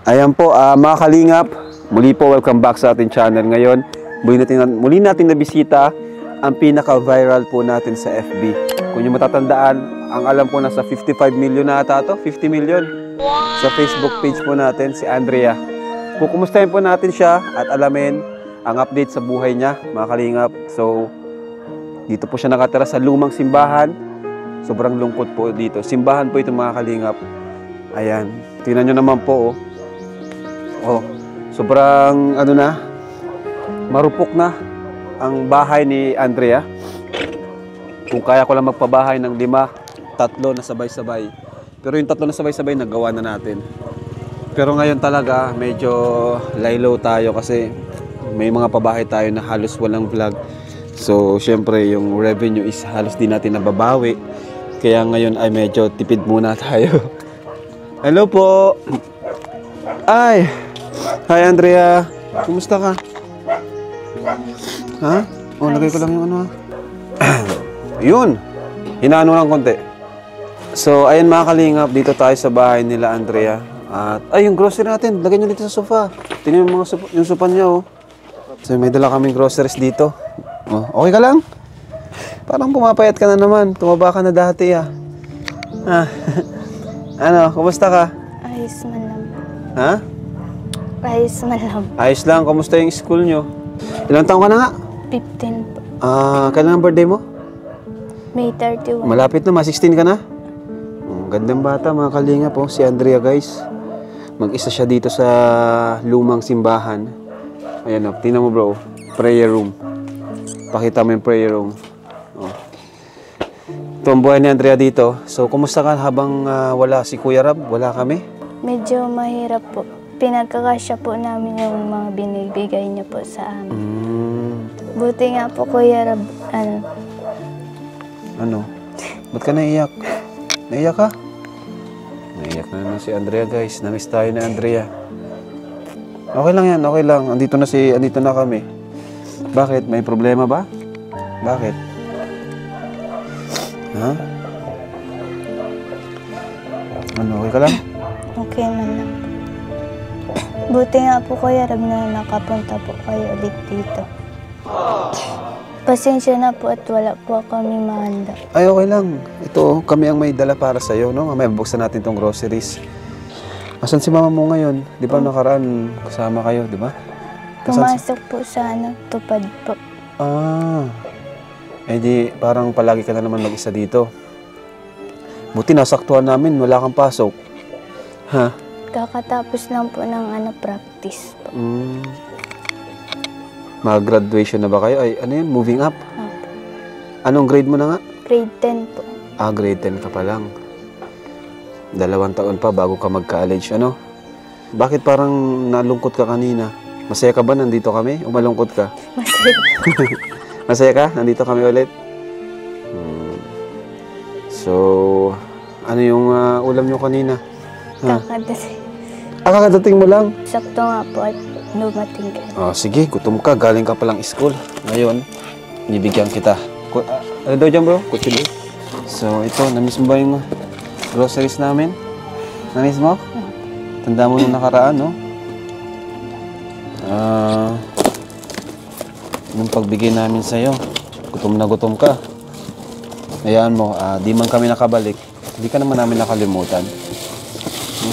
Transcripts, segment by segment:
Ayan po, mga kalingap, muli po welcome back sa ating channel. Ngayon, muli natin nabisita ang pinaka-viral po natin sa FB. Kung nyo matatandaan, ang alam ko nasa 55 million na ata to, 50 million. Sa Facebook page po natin, si Andrea. Kukumustahin po natin siya at alamin ang update sa buhay niya, mga kalingap. So, dito po siya nakatira sa lumang simbahan. Sobrang lungkot po dito. Simbahan po ito, mga kalingap. Ayan, tingnan nyo naman po, oh, sobrang marupok na ang bahay ni Andrea. Kung kaya ko lang magpabahay ng 5, 3 na sabay-sabay. Pero yung 3 na sabay-sabay nagawa na natin. Pero ngayon talaga medyo laylow tayo kasi may mga pabahay tayo na halos walang vlog. So syempre yung revenue is halos di natin nababawi. Kaya ngayon ay medyo tipid muna tayo. Hello po. Ay. Hi Andrea. Kumusta ka? Ha? Oh, lagay ko lang yung ano. Yun. Hinaano lang konti. So, ayun mga kalingap, dito tayo sa bahay nila Andrea. At ay, yung grocery natin, lagay nyo dito sa sofa. Tingnan mo yung sofa niya, oh. So, may dala kaming groceries dito. Oh, okay ka lang? Parang pumapayat ka na naman. Tumaba ka na dati, ah. Ano, kumusta ka? Ayos man lang. Ha? Ayos man lang. Ayos lang. Kumusta yung school nyo? Ilang taong ka na nga? 15 po. Kailan ang birthday mo? May 31. Malapit na, 16 ka na? Gandang bata, mga kalingap po. Si Andrea, guys. Mag-isa siya dito sa lumang simbahan. Ayan, tingnan mo bro. Prayer room. Pakita mo yung prayer room. Oh. Ito ang buhay ni Andrea dito. So, kumusta ka habang wala si Kuya Rab? Wala kami? Medyo mahirap po. Pinagkakasya po namin yung mga binibigay niya po sa amin. Buti nga po, Kuya Rab, Ano? Ba't ka naiyak? Naiyak ka? Naiyak na naman si Andrea, guys. Namiss tayo ni Andrea. Okay lang yan, okay lang. Andito na kami. Bakit? May problema ba? Bakit? Ha? Ano, okay ka lang? Okay man lang. Buti nga po, Kuya Rab, na nakapunta po kayo ulit dito. Pasensya na po at wala po kami mahanda. Ay, okay lang. Ito, kami ang may dala para sa'yo, no? Mamaya bubuksan natin tong groceries. Asan si mama mo ngayon? Di ba nakaraan kasama kayo, di ba? Pumasok po sa tupad po. Eh di, parang palagi ka na naman mag-isa dito. Buti nasaktuhan namin, wala kang pasok. Ha? Kakatapos lang po ng practice po. Mag-graduation na ba kayo? Ay, ano yun? Moving up? Opo. Anong grade mo na nga? Grade 10 po. Grade 10 ka pa lang. 2 taon pa bago ka mag-college, ano? Bakit parang nalungkot ka kanina? Masaya ka ba nandito kami? O malungkot ka? Masaya. Masaya ka? Nandito kami ulit? So, ano yung ulam nyo kanina? Kakadating. Kakadating mo lang? Sakto nga po at dumating ka. Sige, gutom ka. Galing ka palang school. Ngayon, bibigyan kita. Ano daw dyan, bro? Kutsili. So, ito. Namiss mo ba yung groceries namin? Namiss mo? Tanda mo nung nakaraan, no? Yung pagbigay namin sa'yo. Gutom na gutom ka. Hayaan mo, di man kami nakabalik. Hindi ka naman namin nakalimutan.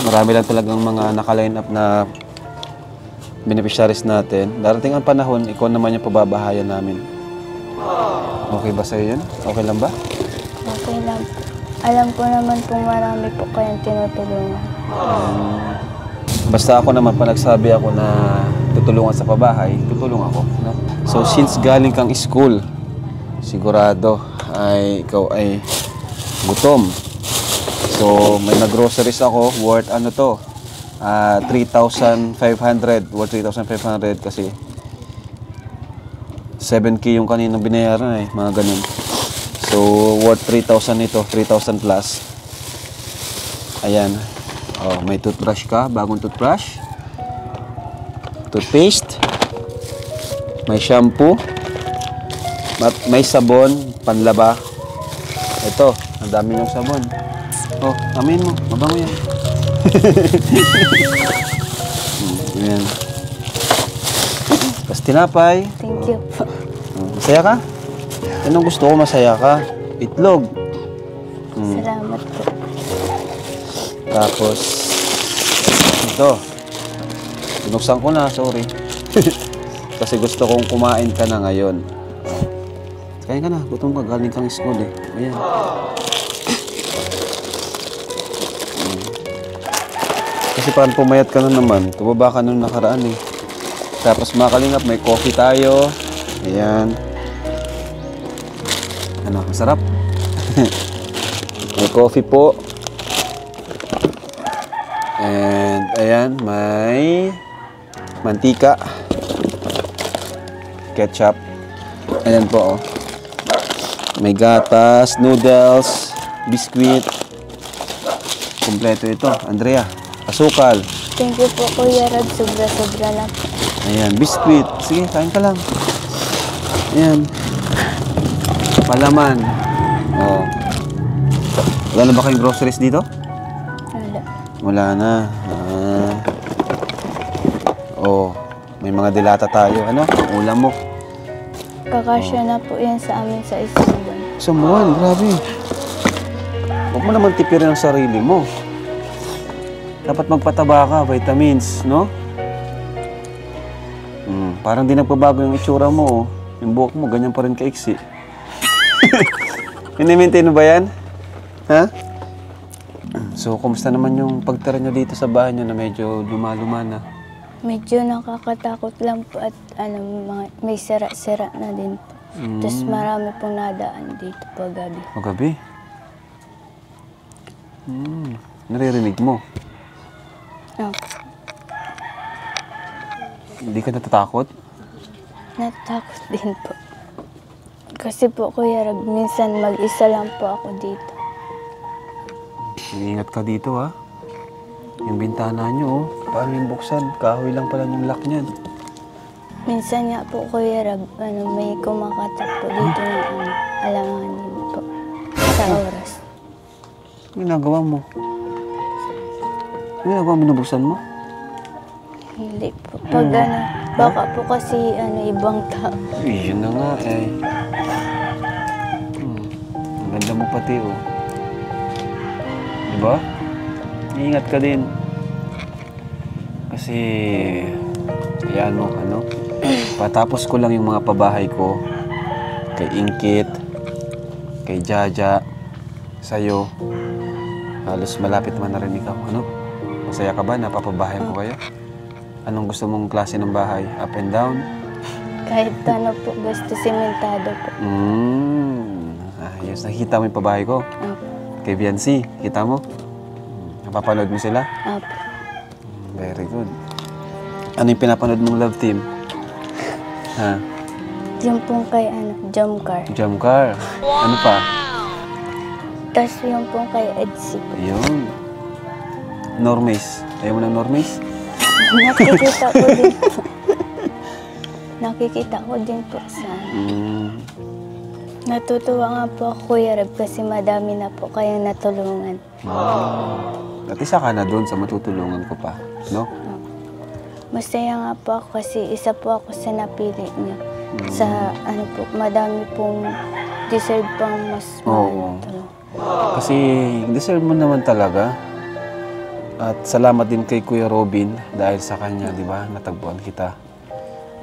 Marami lang talagang mga naka-line up na beneficiaries natin. Darating ang panahon, ikaw naman yung pababahayan namin. Okay ba sa'yo yun? Okay lang ba? Okay lang po. Alam ko naman po marami po kayong tinutulungan. Basta ako naman, pa nagsabi ako na tutulungan sa pabahay, tutulong ako. No? So, since galing kang school, sigurado ay ikaw ay gutom. So, may nag-groceries ako, worth 3,500. Worth 3,500 kasi 7K yung kaninang binayaran mga ganun. So, worth 3,000 ito, 3,000 plus. Ayan. Oh, may toothbrush ka, bagong toothbrush. Toothpaste. May shampoo. May sabon, panlaba. Ito, ang dami ng sabon. Oh, amin mo. Mabango yan. Ayan. Tapos tinapay. Thank you po. Masaya ka? Anong gusto ko, masaya ka? Itlog. Salamat po. Tapos, ito. Binuksan ko na, sorry. Kasi gusto kong kumain ka na ngayon. Kain ka na, gutom ka, galing kang school eh. Ayan. Kasi parang pumayat ka na naman, tumaba ka nung nakaraan eh. Tapos mga kalingap, may coffee tayo. Ayan. Ano, masarap? May coffee po. And ayan, may mantika. Ketchup. Ayan po, oh. May gatas, noodles, biscuit. Kompleto ito. Andrea, asukal. Thank you po, Kuya Rab. Sobra-sobra lang po. Ayan, biscuit. Sige, kain ka lang. Ayan. Palaman. Oh. Wala na ba kayong groceries dito? Wala. Wala na. Oh, may mga dilata tayo. Ano? Ang ulam mo. Kakasya na po yan sa amin sa isang buwan. Isang buwan, grabe. Huwag mo naman tipirin ang sarili mo. Dapat magpataba ka, vitamins, no? Parang di nagpabago yung itsura mo, oh. Yung buhok mo, ganyan pa rin kaiksi. Mini-maintain mo ba yan? Ha? So, kumusta naman yung pagtira nyo dito sa bahay nyo na medyo luma-luma na? Medyo nakakatakot lang po at may sira-sira na din po. Tapos marami pong nadaan dito paggabi. Magabi? Naririnig mo? Hindi ka natatakot? Natakot din po. Kasi po, Kuya Rab, minsan mag-isa lang po ako dito. Ingat ka dito, ha? Yung bintana nyo, oh. Paano yung buksan? Kahoy lang pala yung lock niyan. Minsan nga po, Kuya Rab, may kumakatok po dito na alanganin po sa oras. Ano ginagawa mo? Ano ginagawa mo, binubuksan mo? Hindi po. Pag baka po kasi ibang tao. Yun na nga, eh. Ang ganda mo pati, oh. Diba? Ingat ka din. Kasi, ayan mo, patapos ko lang yung mga pabahay ko. Kay Ingkit, kay Jaja, sa'yo. Halos malapit man na rin ikaw, Masaya ka ba? Napapabahay ko kayo? Anong gusto mong klase ng bahay? Up and down? Kahit po, basta simentado po. Ayos. Nakikita mo yung pabahay ko? Kay Viancy, kita mo? Napapanood mo sila? Opo. Very good. Ano yung pinapanood mong love team? Ha? Yung pong kay Jumcar. Jumcar. Ano pa? Tapos yung pong kay Edsy po. Ayun. Normies. Ayaw mo ng Normies? Nakikita ko din po. Nakikita ko din po sa Natutuwa nga po ako, Kuya Rab, kasi madami na po kayong natulungan. At isa ka na doon sa matutulungan ko pa, no? Masaya nga po ako kasi isa po ako sa napili niya. Sa po, madami pong deserve pang mas tulong. Kasi deserve mo naman talaga. At salamat din kay Kuya Robin dahil sa kanya, di ba? Natagpuan kita.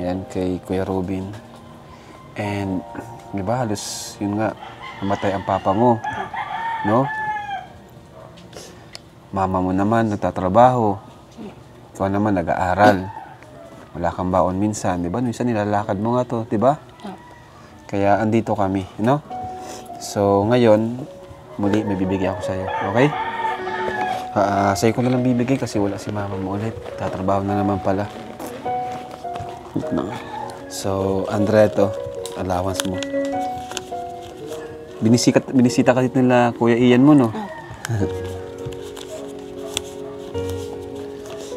Yan, kay Kuya Robin. And, di ba, halos, yun nga, namatay ang papa mo. No? Mama mo naman, nagtatrabaho. Ikaw naman, nag-aaral. Wala kang baon minsan, di ba? Minsan nilalakad mo nga to, di ba? Kaya andito kami, no? So, ngayon, muli, may bibigyan ako sa'yo. Okay? Sa'yo ko na lang bibigay kasi wala si mama mo ulit. Tatrabaho na naman pala. So, Andrea, to allowance mo. Binisita ka dito nila Kuya Ian mo, no?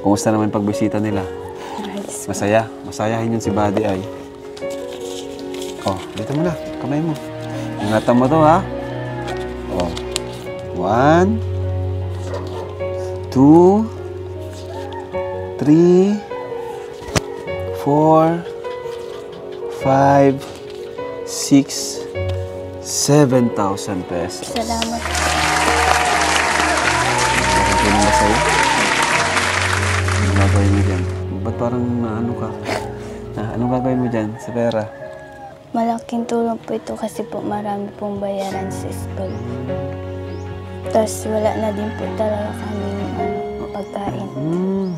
Kumusta naman pagbisita nila? Masaya. Masayahin yun si Buddy ay. Oh, dito mo na. Kamay mo. Ingatan mo to, ha? Oh. 1, 2, 3, 4, 5, 6, 7,000 pesos. Salamat. Okay na ba sa'yo? Anong gagawin mo dyan? Ba't parang ano ka? Anong gagawin mo dyan sa pera? Malaking tulong po ito kasi po marami pong bayaran sa school. Tapos wala na din po talaga kaming pagkain.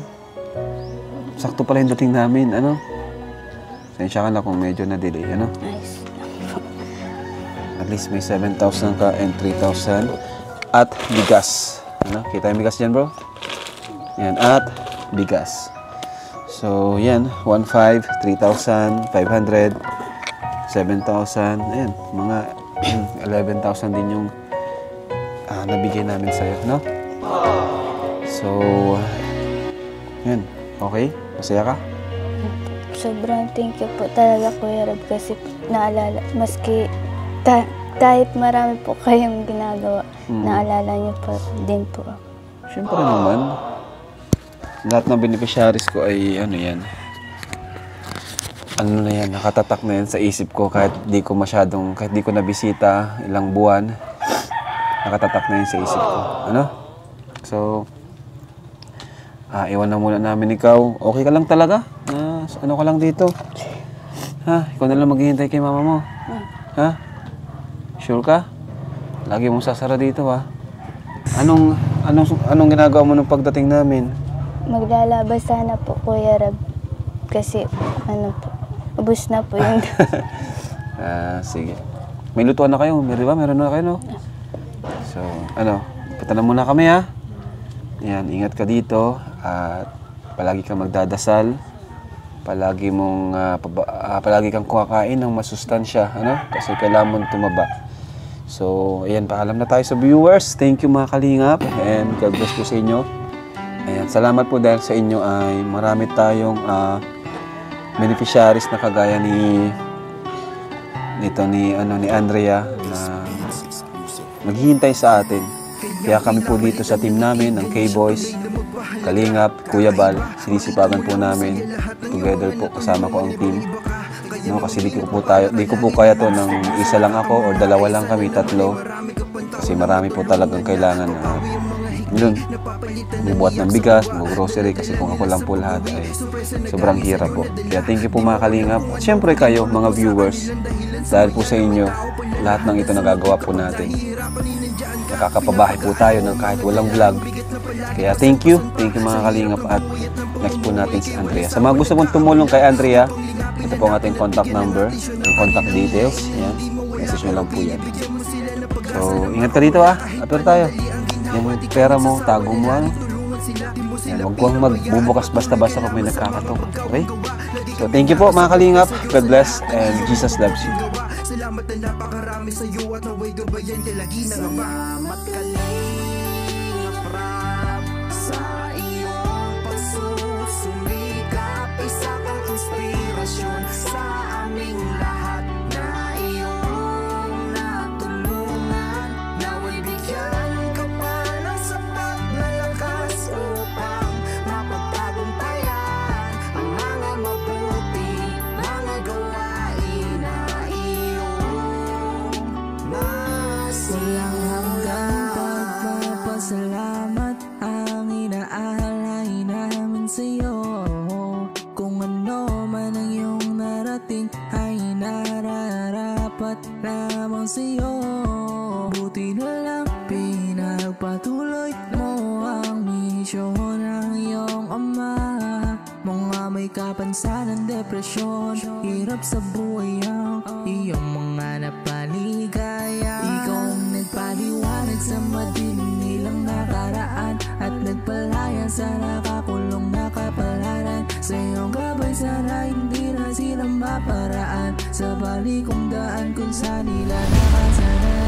Sakto pala yung dating namin, ano? Sensya ka na kung medyo na-delay, ano? Nice. At least may 7,000 ka and 3,000 at bigas. Ano? Kita yung bigas dyan, bro? Yan, at bigas. So, yan. 1,500, 3,500, 7,000. Ayan, mga 11,000 din yung nabigay namin sa'yo, no? So, yan. Okay? Masaya ka? Sobrang thank you po talaga, Kuya Rob, kasi naalala, maski kahit marami po kayong ginagawa, naalala niyo po din po ako. Siyempre naman. Lahat ng beneficiaries ko ay ano yan. Ano na yan, nakatatak na yan sa isip ko kahit di ko nabisita ilang buwan. Nakatatak na yan sa isip ko. Ano? So, iwan na muna namin ikaw. Okay ka lang talaga? Ano ka lang dito? Ha? Ikaw na lang maghihintay kay mama mo? Ha? Sure ka? Lagi mong sasara dito, ha? Anong ginagawa mo nung pagdating namin? Maglalabas sana po, Kuya Rob. Kasi, ubus na po yung... Sige. May lutuan na kayo, di ba? Meron na kayo, no? So, punta na muna kami, ha? Yan, ingat ka dito. At palagi kang magdadasal. Palagi kang kumakain ng masustansya, ano? Kasi kailangan mong tumaba. So, ayan, paalam na tayo sa viewers. Thank you, mga kalingap. And God bless po sa inyo. Ayan, salamat po dahil sa inyo ay marami tayong beneficiaries na kagaya ni Andrea na maghihintay sa atin. Kaya kami po dito sa team namin ng K-Boys, Kalingap, Kuya Bal, sinisipagan po namin. Together po kasama ko ang team. No, kasi di ko po kaya to ng isa lang ako or dalawa lang kami, tatlo. Kasi marami po talagang kailangan bubuhat ng bigas, grocery, kasi kung ako lang po lahat ay sobrang hirap po. Kaya thank you po, mga kalingap. At syempre kayo, mga viewers, dahil po sa inyo, lahat ng ito nagagawa po natin. Nakakapabahay po tayo ng kahit walang vlog. Kaya thank you mga kalingap. At next po natin si Andrea. Sa mga gusto pong tumulong kay Andrea, ito po ang ating contact number, ang contact details. Yan. Message nyo lang po yan. So, ingat ka dito, ha. Apir tayo. Yung pera mo, tago mo, ano. Yan, huwag kong magbubukas basta-basta kung may nagkakatok. Okay? So, thank you po, mga kalingap. God bless and Jesus loves you. Salamat na napakarami sa iyo at naway gabayan ka lagi na nga ba? Salamat Kalingap Rap sa iyong pagsusumikap. Isa kang inspirasyon sa aming lahat na iyong natulungan. Naway bigyan ka pa ng sapat na lakas upang mapagtagumpayan ang mga mabuti, mga gawain na walang hanggang pagpapasalamat ang inaalay namin sa'yo. Kung ano man ang iyong narating ay nararapat lamang sa'yo. Buti na lang pinagpatuloy mo ang misyon ng iyong ama. Mga may kapansanan, depresyon, hirap sa buhay ang iyong mga napaligaya. Ikaw ang nagpaliwanag sa madilim nilang nakaraan at nagpalaya sa nakakulong na kapalaran. Sa iyong gabay sana hindi na sila maparaan sa balikong daan kung saan nila nakasanayan.